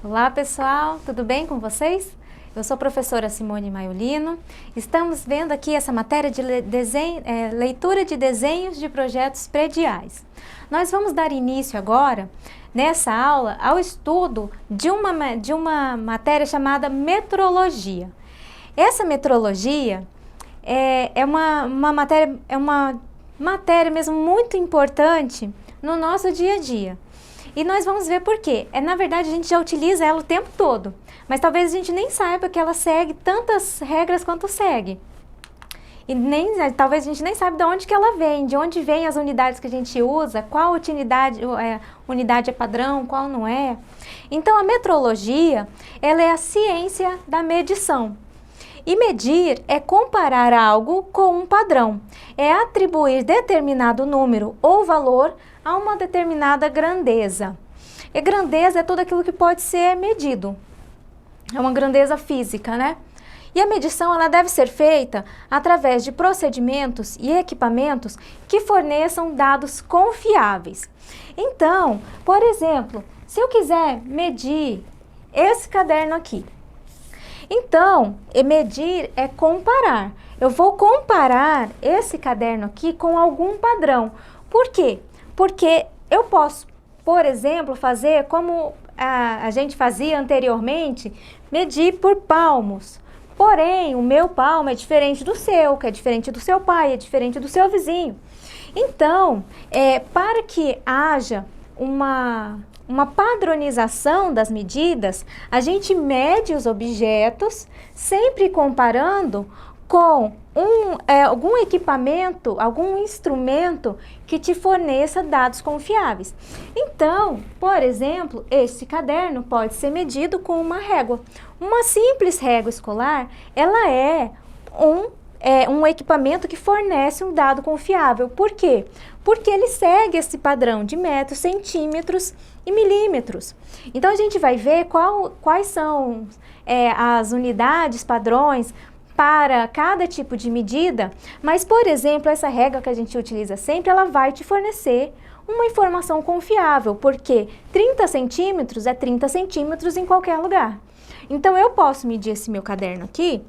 Olá pessoal, tudo bem com vocês? Eu sou a professora Simone Maiolino. Estamos vendo aqui essa matéria de leitura de desenhos de projetos prediais. Nós vamos dar início agora, nessa aula, ao estudo de uma matéria chamada metrologia. Essa metrologia é uma matéria mesmo muito importante no nosso dia a dia. E nós vamos ver por quê. Na verdade, a gente já utiliza ela o tempo todo, mas talvez a gente nem saiba que ela segue tantas regras quanto segue. E talvez a gente nem saiba de onde que ela vem, de onde vêm as unidades que a gente usa, qual unidade é padrão, qual não é. Então, a metrologia, ela é a ciência da medição. E medir é comparar algo com um padrão, é atribuir determinado número ou valor a uma determinada grandeza. E grandeza é tudo aquilo que pode ser medido, é uma grandeza física, né? E a medição ela deve ser feita através de procedimentos e equipamentos que forneçam dados confiáveis. Então, por exemplo, se eu quiser medir esse caderno aqui, então, medir é comparar. Eu vou comparar esse caderno aqui com algum padrão. Por quê? Porque eu posso, por exemplo, fazer como a gente fazia anteriormente, medir por palmos. Porém, o meu palmo é diferente do seu, que é diferente do seu pai, é diferente do seu vizinho. Então, para que haja uma padronização das medidas, a gente mede os objetos, sempre comparando com algum equipamento, algum instrumento que te forneça dados confiáveis. Então, por exemplo, esse caderno pode ser medido com uma régua. Uma simples régua escolar, ela é um equipamento que fornece um dado confiável. Por quê? Porque ele segue esse padrão de metros, centímetros e milímetros. Então, a gente vai ver quais são as unidades, padrões para cada tipo de medida, mas, por exemplo, essa régua que a gente utiliza sempre, ela vai te fornecer uma informação confiável, porque 30 centímetros é 30 centímetros em qualquer lugar. Então, eu posso medir esse meu caderno aqui,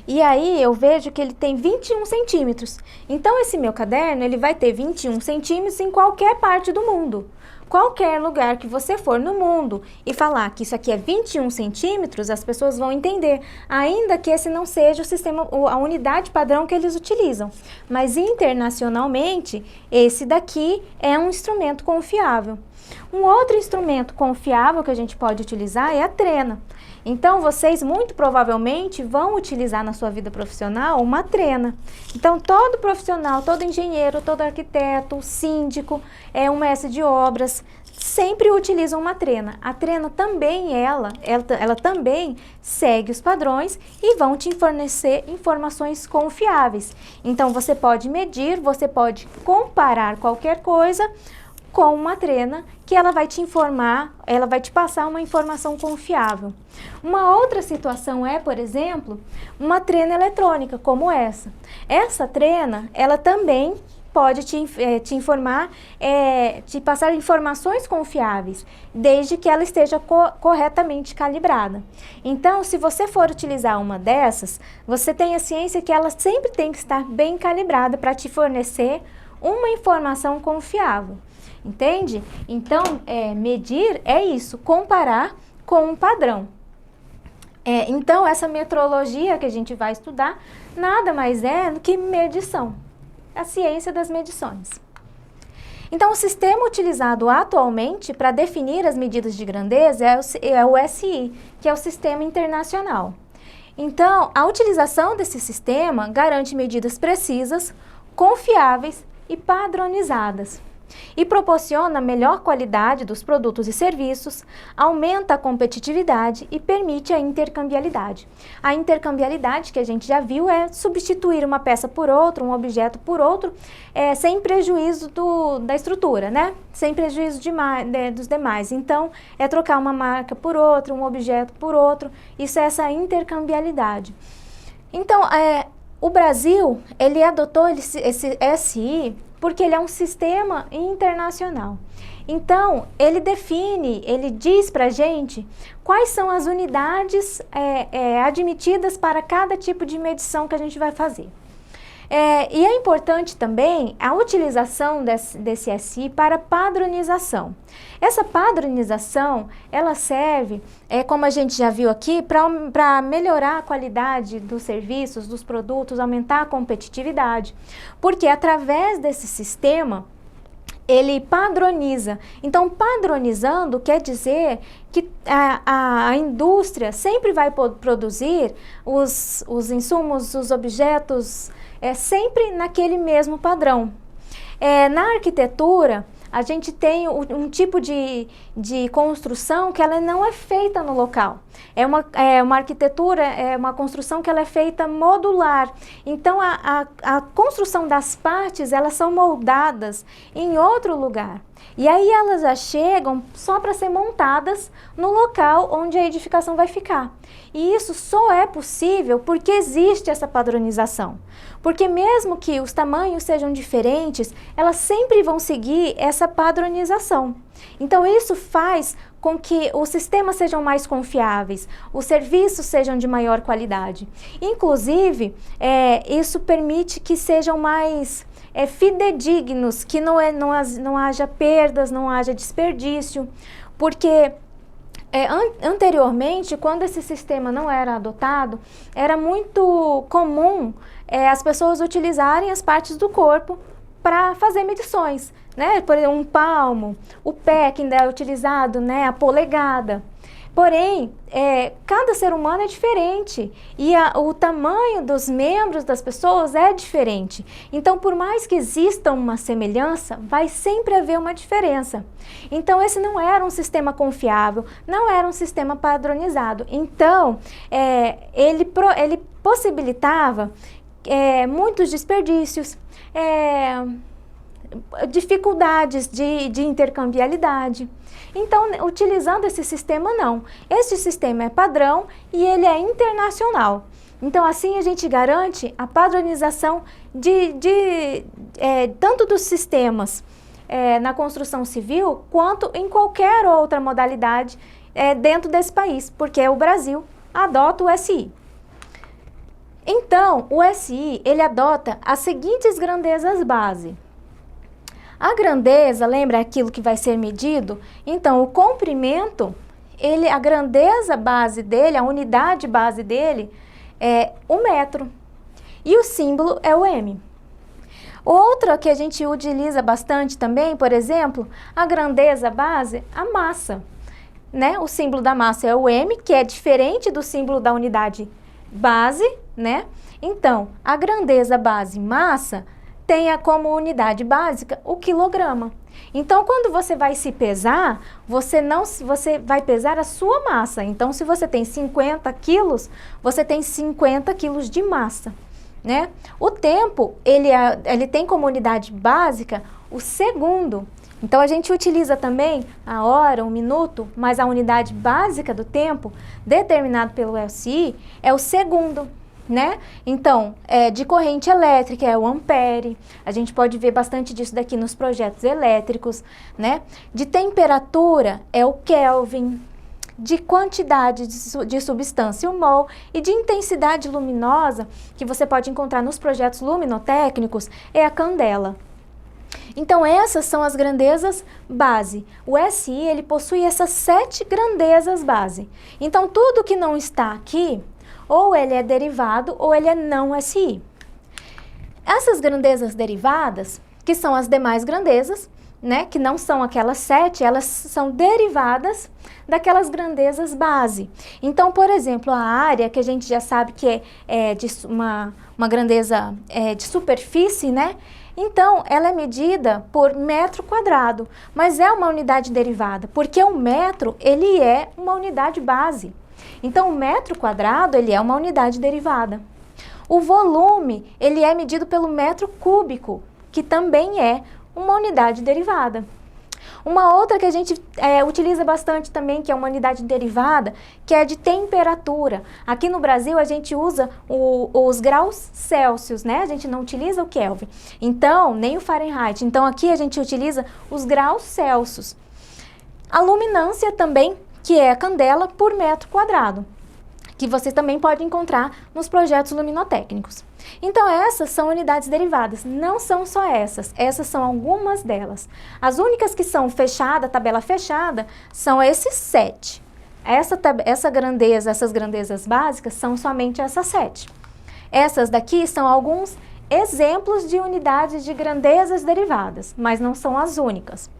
e aí eu vejo que ele tem 21 centímetros. Então, esse meu caderno, ele vai ter 21 centímetros em qualquer parte do mundo. Qualquer lugar que você for no mundo e falar que isso aqui é 21 centímetros, as pessoas vão entender, ainda que esse não seja o sistema, a unidade padrão que eles utilizam. Mas internacionalmente, esse daqui é um instrumento confiável. Um outro instrumento confiável que a gente pode utilizar é a trena. Então, vocês muito provavelmente vão utilizar na sua vida profissional uma trena. Então, todo profissional, todo engenheiro, todo arquiteto, síndico, um mestre de obras, sempre utilizam uma trena. A trena também, ela também segue os padrões e vão te fornecer informações confiáveis. Então, você pode medir, você pode comparar qualquer coisa com uma trena que ela vai te informar, ela vai te passar uma informação confiável. Uma outra situação é, por exemplo, uma trena eletrônica como essa. Essa trena, ela também pode te informar, te passar informações confiáveis, desde que ela esteja corretamente calibrada. Então, se você for utilizar uma dessas, você tem a ciência que ela sempre tem que estar bem calibrada para te fornecer uma informação confiável. Entende? Então, medir é isso, comparar com um padrão. Então, essa metrologia que a gente vai estudar, nada mais é do que medição, a ciência das medições. Então, o sistema utilizado atualmente para definir as medidas de grandeza é o SI, que é o Sistema Internacional. Então, a utilização desse sistema garante medidas precisas, confiáveis e padronizadas. E proporciona melhor qualidade dos produtos e serviços, aumenta a competitividade e permite a intercambiabilidade. A intercambiabilidade que a gente já viu é substituir uma peça por outra, um objeto por outro, sem prejuízo da estrutura, né? Sem prejuízo dos demais. Então, é trocar uma marca por outra, um objeto por outro, isso é essa intercambiabilidade. Então, o Brasil, ele adotou esse SI porque ele é um sistema internacional. Então, ele define, ele diz para a gente quais são as unidades admitidas para cada tipo de medição que a gente vai fazer. E é importante também a utilização desse SI para padronização. Essa padronização, ela serve, como a gente já viu aqui, para melhorar a qualidade dos serviços, dos produtos, aumentar a competitividade. Porque através desse sistema, ele padroniza. Então, padronizando quer dizer que a indústria sempre vai produzir os insumos, os objetos, sempre naquele mesmo padrão. Na arquitetura, a gente tem um tipo de construção que ela não é feita no local. É uma arquitetura, é uma construção que ela é feita modular. Então, a construção das partes, elas são moldadas em outro lugar. E aí elas já chegam só para ser montadas no local onde a edificação vai ficar. E isso só é possível porque existe essa padronização. Porque mesmo que os tamanhos sejam diferentes, elas sempre vão seguir essa padronização. Então isso faz com que os sistemas sejam mais confiáveis, os serviços sejam de maior qualidade. Inclusive, isso permite que sejam mais fidedignos, que não haja perdas, não haja desperdício, porque anteriormente, quando esse sistema não era adotado, era muito comum as pessoas utilizarem as partes do corpo para fazer medições, né? Por exemplo, um palmo, o pé que ainda é utilizado, né? A polegada. Porém, cada ser humano é diferente e o tamanho dos membros das pessoas é diferente. Então, por mais que exista uma semelhança, vai sempre haver uma diferença. Então, esse não era um sistema confiável, não era um sistema padronizado. Então, ele possibilitava muitos desperdícios, dificuldades de intercambiabilidade. Então, utilizando esse sistema, não. Este sistema é padrão e ele é internacional. Então, assim a gente garante a padronização tanto dos sistemas na construção civil, quanto em qualquer outra modalidade dentro desse país, porque o Brasil adota o SI. Então, o SI, ele adota as seguintes grandezas base. A grandeza, lembra aquilo que vai ser medido? Então, o comprimento, a grandeza base dele, a unidade base dele é o metro. E o símbolo é o M. Outra que a gente utiliza bastante também, por exemplo, a grandeza base, a massa. Né? O símbolo da massa é o M, que é diferente do símbolo da unidade base, né? Então, a grandeza base massa tenha como unidade básica o quilograma. Então, quando você vai se pesar, você vai pesar a sua massa. Então, se você tem 50 quilos, você tem 50 quilos de massa, né? O tempo, ele tem como unidade básica o segundo. Então, a gente utiliza também a hora, o minuto, mas a unidade básica do tempo, determinado pelo SI, é o segundo. Né? Então, de corrente elétrica é o ampere, a gente pode ver bastante disso daqui nos projetos elétricos, né? De temperatura é o Kelvin, de quantidade de substância o mol e de intensidade luminosa, que você pode encontrar nos projetos luminotécnicos, é a candela. Então, essas são as grandezas base. O SI, ele possui essas 7 grandezas base. Então, tudo que não está aqui, ou ele é derivado ou ele é não SI. Essas grandezas derivadas, que são as demais grandezas, né, que não são aquelas 7, elas são derivadas daquelas grandezas base. Então, por exemplo, a área, que a gente já sabe que é de uma grandeza de superfície, né? Então, ela é medida por metro quadrado, mas é uma unidade derivada, porque o metro, ele é uma unidade base. Então, o metro quadrado, ele é uma unidade derivada. O volume, ele é medido pelo metro cúbico, que também é uma unidade derivada. Uma outra que a gente utiliza bastante também, que é uma unidade derivada, que é de temperatura. Aqui no Brasil a gente usa os graus Celsius, né? A gente não utiliza o Kelvin, então, nem o Fahrenheit. Então aqui a gente utiliza os graus Celsius. A luminância também, que é a candela por metro quadrado, que você também pode encontrar nos projetos luminotécnicos. Então essas são unidades derivadas, não são só essas são algumas delas. As únicas que são fechadas, tabela fechada, são esses 7. Essas grandezas básicas são somente essas 7. Essas daqui são alguns exemplos de unidades de grandezas derivadas, mas não são as únicas.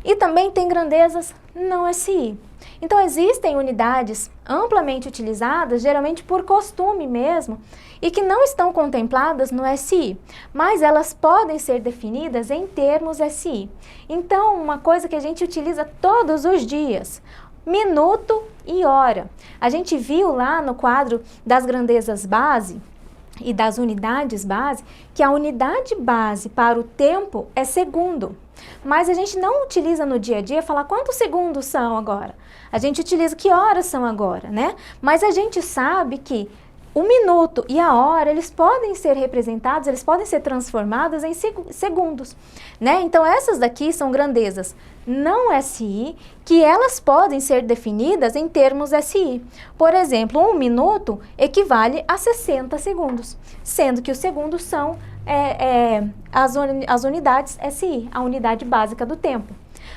E também tem grandezas não SI. Então existem unidades amplamente utilizadas, geralmente por costume mesmo, e que não estão contempladas no SI, mas elas podem ser definidas em termos SI. Então, uma coisa que a gente utiliza todos os dias, minuto e hora. A gente viu lá no quadro das grandezas base e das unidades base, que a unidade base para o tempo é segundo. Mas a gente não utiliza no dia a dia falar quantos segundos são agora. A gente utiliza que horas são agora, né? Mas a gente sabe que o minuto e a hora, eles podem ser representados, eles podem ser transformados em segundos, né? Então essas daqui são grandezas não SI, que elas podem ser definidas em termos SI. Por exemplo, 1 minuto equivale a 60 segundos, sendo que os segundos são as unidades SI, a unidade básica do tempo.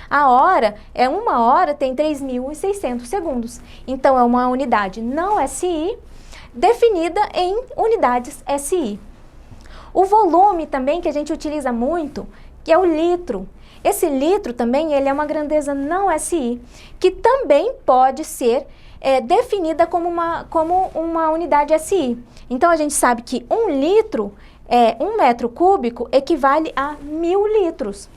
A hora, 1 hora tem 3.600 segundos, então é uma unidade não SI, definida em unidades SI. O volume também que a gente utiliza muito, que é o litro. Esse litro também ele é uma grandeza não SI, que também pode ser definida como uma unidade SI. Então a gente sabe que 1 litro, 1 metro cúbico, equivale a 1.000 litros.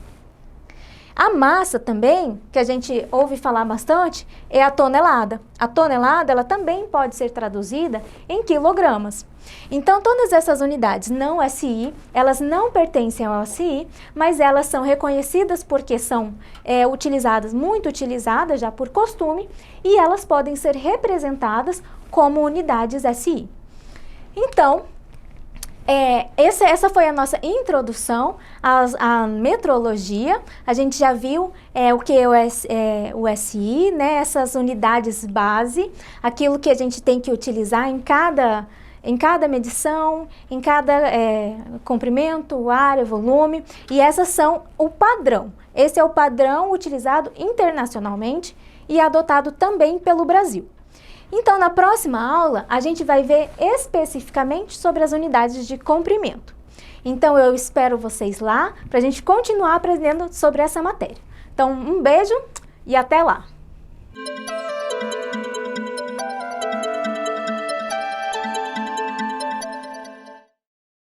A massa também, que a gente ouve falar bastante, é a tonelada. A tonelada, ela também pode ser traduzida em quilogramas. Então, todas essas unidades não SI, elas não pertencem ao SI, mas elas são reconhecidas porque são muito utilizadas já por costume, e elas podem ser representadas como unidades SI. Então, essa foi a nossa introdução à metrologia. A gente já viu o que é o SI, né? Essas unidades base, aquilo que a gente tem que utilizar em cada medição, em cada comprimento, área, volume, e essas são o padrão. Esse é o padrão utilizado internacionalmente e adotado também pelo Brasil. Então, na próxima aula, a gente vai ver especificamente sobre as unidades de comprimento. Então, eu espero vocês lá para a gente continuar aprendendo sobre essa matéria. Então, um beijo e até lá!